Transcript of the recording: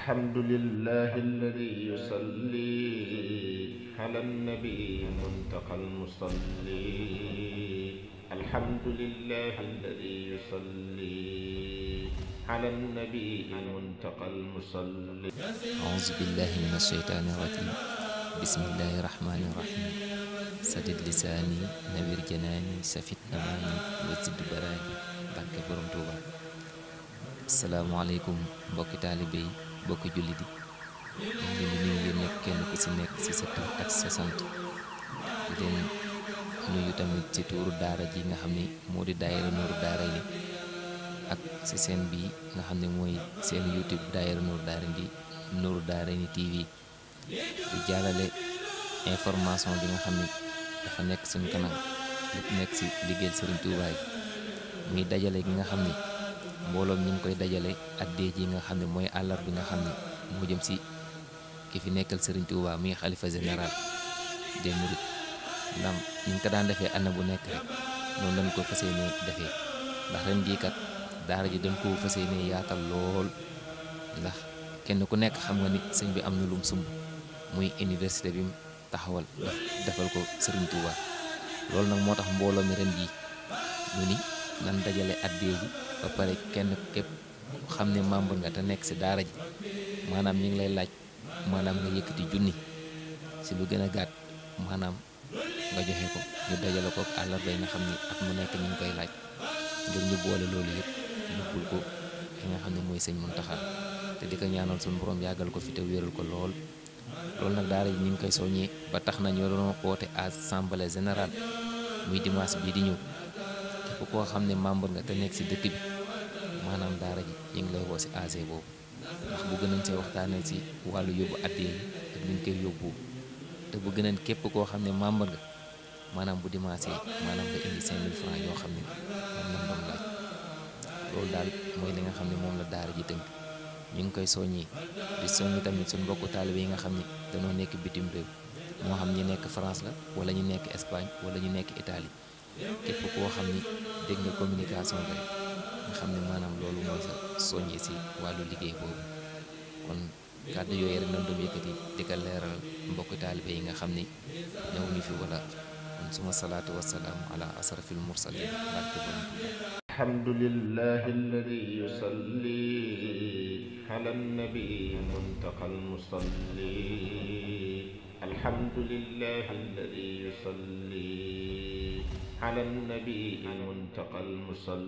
الحمد لله الذي يصلي على النبي المنتقى المصلي. الحمد لله الذي يصلي على النبي المنتقى المصلي. أعوذ بالله من الشيطان الرجيم. بسم الله الرحمن الرحيم. سدد لساني نوير جناني سفت نماني وزد براني barke borom Tuuba. asalaamaaleykum mbokki taalibe yi mbokki jullit yi ñu ngi leen di nuyu nekk kenn ku ci nekk ci sa tur ak sa sant di leen nuyu tamit ci tuuru daara ji nga xam ne moo di daayira Nuuru Daarayni ak ci seen bi nga xam ne mooy seen YouTube daayira Nuuru Daarayni TV di jàllale information bi nga xam ne dafa nekk suñu kanam lépp nekk ci liggéeyal Serigne Touba yi muy dajale gi nga xam ne mbooloom ñu ngi koy dajale addee ji nga xam ne mooy àllar bi nga xam ne moo jëm ci ki fi nekkal Serigne Touba muy xalifa général des mourides ndam ñu ngi ko daan defee année bu nekk rek noonu lañ ko fas yéene defee ndax ren jii kat daara ji dañ ko fas yéene yaatal lool ndax kenn ku nekk xam nga ni sëñ bi am na lum sumb muy université bi mu taxawal defal ko Serigne Touba loolu nag moo tax mbooloo mi ren jii ñu ni nan dajale addee ji ba pare kenn képp xam ne membre nga te nekk ci daara ji maanaam ñu ngi lay laaj maanaam nga yëkkati junni ci lu gën a gàtt maanaam nga joxe ko ñu dajale ko àllarba yi nga xam ne at mu nekk ñu ngi koy laaj ngir ñu boole loolu yëpp yóbbul ko ki nga xam ne mooy sëñ Muntaxa te di ko ñaanal suñu borom yàggal ko fi te wéeral ko loolu nag daara ji ñu ngi koy soññee ba tax na ñoo doon woote assemblée générale muy dimanche bii di ñëw képp koo xam ne membre nga te nekk ci dëkk bi maanaam daara ji ñu ngi lay woo ci AG boobu ndax bu gënañ see waxtaanee ci wàllu yóbbu addee yi ak ñu koy yóbbu te bu gënañ képp koo xam ne membre nga maanaam bu dimanche maanaam nga indi 5000 francs yoo xam ne moom lañ doon laaj loolu daal mooy li nga xam ne moom la daara ji tënk ñu ngi koy soññi di soññi tamit suñu mbokku taalibe yi nga xam ne dañoo nekk bitim réew moo xam ñi nekk France la wala ñu nekk Espagne wala ñu nekk Italie képp koo xam ni dégg nga communication bi rek nga xam ne maanaam loolu mooy sa soññi ci wàllu liggéey boobu kon kàddu yooyu rek nañ doon yëkkati di ko leeral mbokku taalibe yi nga xam ni ñëw ñu fi wala kon suma salaatu wasalaamu ala asrafil mursalin barke borom alhamdulillahi alladi yusalli ala nabi muntaqa almusalli. alhamdulillahi alladi yusalli على النبي المنتقى المصلى.